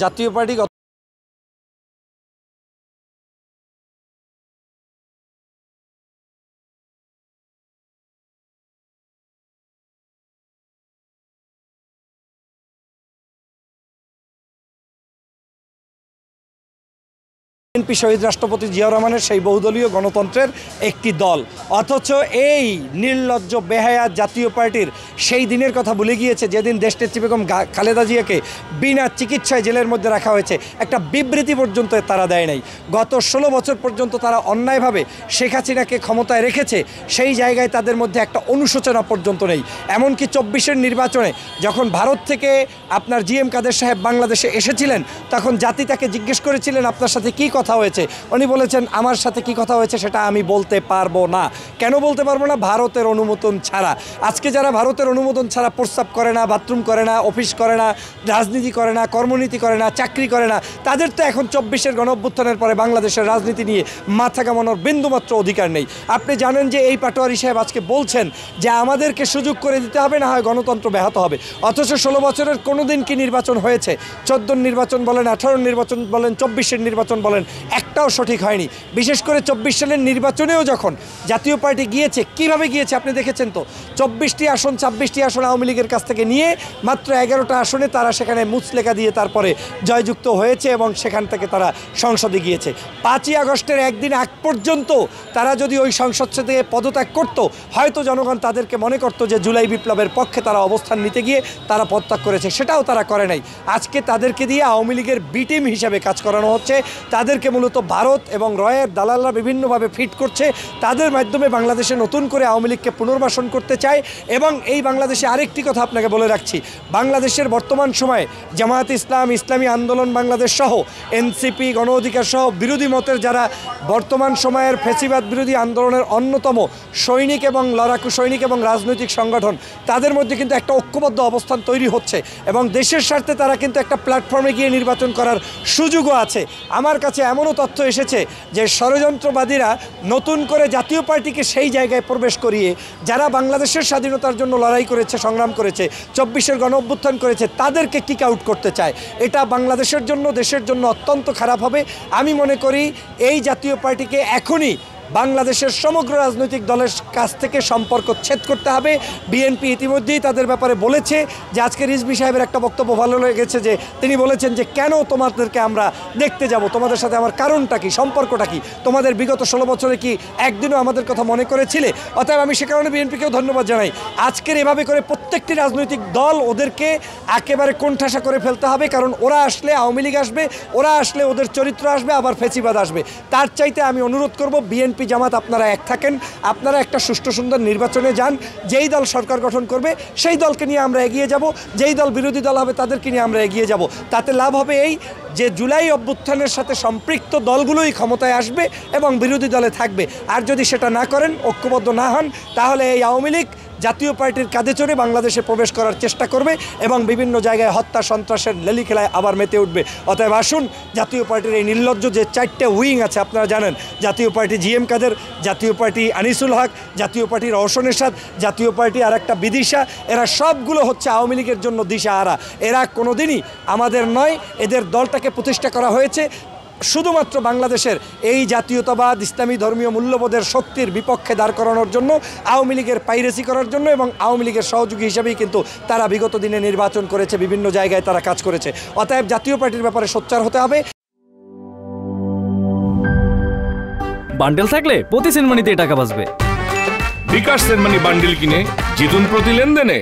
জাতীয় party BNP শহীদ রাষ্ট্রপতি জিয়াউর রহমানের সেই বহুদলীয় গণতন্ত্রের একটি দল, অথচ এই নির্লজ্জ বেহায়া জাতীয় পার্টির সেই দিনের কথা ভুলে গিয়েছে যেদিন দেশনেত্রী বেগম খালেদা জিয়াকে বিনা চিকিৎসায় জেলের মধ্যে রাখা হয়েছে। একটা বিবৃতি পর্যন্ত তারা দেয় নাই। গত 16 বছর পর্যন্ত তারা অন্যায়ভাবে শেখ হাসিনাকে ক্ষমতায় রেখেছে, সেই জায়গায় তাদের মধ্যে একটা অনুশোচনা পর্যন্ত নেই। এমনকি 24-এর নির্বাচনে যখন ভারত থেকে আপনার জিএম কাদের সাহেব বাংলাদেশে এসেছিলেন, তখন জাতি তাকে জিজ্ঞেস করেছিলেন আপনার সাথে কী কথা হয়েছে। উনি বলেছেন আমার সাথে কি কথা হয়েছে সেটা আমি বলতে পারবো না। কেন বলতে পারবো না? ভারতের অনুমোদন ছাড়া। আজকে যারা ভারতের অনুমোদন ছাড়া প্রস্তাব করে না, বাথরুম করে না, অফিস করে না, রাজনীতি করে না, কর্মনীতি করে না, চাকরি করে না, তাদের তো এখন 24-এর গণঅভ্যুত্থানের পরে বাংলাদেশের রাজনীতি নিয়ে মাথা কামানোর বিন্দুমাত্র অধিকার নেই। আপনি জানেন যে এই পাটোয়ারি সাহেব আজকে বলছেন যে আমাদেরকে সুযোগ করে দিতে হবে, না হয় গণতন্ত্র ব্যাহত হবে। অথচ 16 বছরের কোনো দিন কি নির্বাচন হয়েছে? 14 নির্বাচন বলেন, 18 নির্বাচন বলেন, 24-এর নির্বাচন বলেন, একটাও সঠিক হয়নি। বিশেষ করে 24 সালের নির্বাচনেও যখন জাতীয় পার্টি গিয়েছে, কিভাবে গিয়েছে আপনি দেখেছেন তো। 24টি আসন 26টি আসন আওয়ামী লীগের কাছ থেকে নিয়ে মাত্র 11টা আসনে তারা সেখানে মুচলেখা দিয়ে তারপরে জয়যুক্ত হয়েছে এবং সেখান থেকে তারা সংসদে গিয়েছে। 5ই আগস্টের একদিন আগ পর্যন্ত তারা যদি ওই সংসদ থেকে পদত্যাগ করতো, হয়তো জনগণ তাদেরকে মনে করতো যে জুলাই বিপ্লবের পক্ষে তারা অবস্থান নিতে গিয়ে তারা পদত্যাগ করেছে। সেটাও তারা করে নাই। আজকে তাদেরকে দিয়ে আওয়ামী লীগের বি টিম হিসাবে কাজ করানো হচ্ছে। তাদেরকে মূলত ভারত এবং রয়ের দালালরা বিভিন্নভাবে ফিট করছে। তাদের মাধ্যমে বাংলাদেশে নতুন করে আওয়ামী লীগকে পুনর্বাসন করতে চায়। এবং এই বাংলাদেশে আরেকটি কথা আপনাকে বলে রাখছি, বাংলাদেশের বর্তমান সময়ে জামায়াত ইসলাম, ইসলামী আন্দোলন বাংলাদেশ সহ এনসিপি, গণ অধিকার সহ বিরোধী মতের যারা বর্তমান সময়ের ফ্যাসিবাদ বিরোধী আন্দোলনের অন্যতম সৈনিক এবং লড়াকু সৈনিক এবং রাজনৈতিক সংগঠন, তাদের মধ্যে কিন্তু একটা ঐক্যবদ্ধ অবস্থান তৈরি হচ্ছে এবং দেশের স্বার্থে তারা কিন্তু একটা প্ল্যাটফর্মে গিয়ে নির্বাচন করার সুযোগও আছে। আমার কাছে এমনও তথ্য এসেছে যে ষড়যন্ত্রবাদীরা নতুন করে জাতীয় পার্টিকে সেই জায়গায় প্রবেশ করিয়ে যারা বাংলাদেশের স্বাধীনতার জন্য লড়াই করেছে, সংগ্রাম করেছে, 24-এর গণঅভ্যুত্থান করেছে, তাদেরকে কিক আউট করতে চায়। এটা বাংলাদেশের জন্য, দেশের জন্য অত্যন্ত খারাপ হবে। আমি মনে করি এই জাতীয় পার্টিকে এখনই বাংলাদেশের সমগ্র রাজনৈতিক দলের কাছ থেকে সম্পর্ক ছেদ করতে হবে। বিএনপি ইতিমধ্যেই তাদের ব্যাপারে বলেছে যে আজকে রিজভী সাহেবের একটা বক্তব্য ভালো লেগেছে, যে তিনি বলেছেন যে কেন তোমাদেরকে আমরা দেখতে যাব, তোমাদের সাথে আমার কারণটা কি, সম্পর্কটা কি, তোমাদের বিগত 16 বছরে কি একদিনও আমাদের কথা মনে করেছিলে? অতএব আমি সে কারণে বিএনপিকেও ধন্যবাদ জানাই। আজকের এভাবে করে প্রত্যেকটি রাজনৈতিক দল ওদেরকে একেবারে কোণঠাসা করে ফেলতে হবে, কারণ ওরা আসলে আওয়ামী লীগ আসবে, ওরা আসলে ওদের চরিত্র আসবে, আবার ফেসিবাদ আসবে। তার চাইতে আমি অনুরোধ করব বিএনপি জামাত আপনারা এক থাকেন, আপনারা একটা সুষ্ঠু সুন্দর নির্বাচনে যান। যেই দল সরকার গঠন করবে সেই দলকে নিয়ে আমরা এগিয়ে যাব, যেই দল বিরোধী দল হবে তাদেরকে নিয়ে আমরা এগিয়ে যাব। তাতে লাভ হবে এই যে জুলাই অভ্যুত্থানের সাথে সম্পৃক্ত দলগুলোই ক্ষমতায় আসবে এবং বিরোধী দলে থাকবে। আর যদি সেটা না করেন, ঐক্যবদ্ধ না হন, তাহলে এই আওয়ামী লীগ জাতীয় পার্টির কাঁধে চড়ে বাংলাদেশে প্রবেশ করার চেষ্টা করবে এবং বিভিন্ন জায়গায় হত্যা সন্ত্রাসের লেলি খেলায় আবার মেতে উঠবে। অতএব আসুন, জাতীয় পার্টির এই নির্লজ্জ যে 4টে উইং আছে আপনারা জানেন, জাতীয় পার্টি জিএম কাদের, জাতীয় পার্টি আনিসুল হক, জাতীয় পার্টি রওশন এরশাদ, জাতীয় পার্টি আর একটা বিদিশা, এরা সবগুলো হচ্ছে আওয়ামী লীগের জন্য দিশাহারা। এরা কোনোদিনই আমাদের নয়। এদের দলটাকে প্রতিষ্ঠা করা হয়েছে শুধুমাত্র বাংলাদেশের এই জাতীয়তাবাদ, ইসলামী ধর্মীয় মূল্যবোধের শক্তির বিপক্ষে দাঁড় করানোর জন্য, আওয়ামী লীগের পাইরেসি করার জন্য এবং আওয়ামী লীগের সহযোগী হিসেবেই কিন্তু তারা বিগত দিনে নির্বাচন করেছে, বিভিন্ন জায়গায় তারা কাজ করেছে। অতএব জাতীয় পার্টির ব্যাপারে সোচ্চার হতে হবে। বান্ডেল থাকলে প্রতি সেনমানিতে টাকা বাঁচবে। বিকাশ সেনমানি বান্ডেল কিনে জিতুন প্রতি লেনদেনে।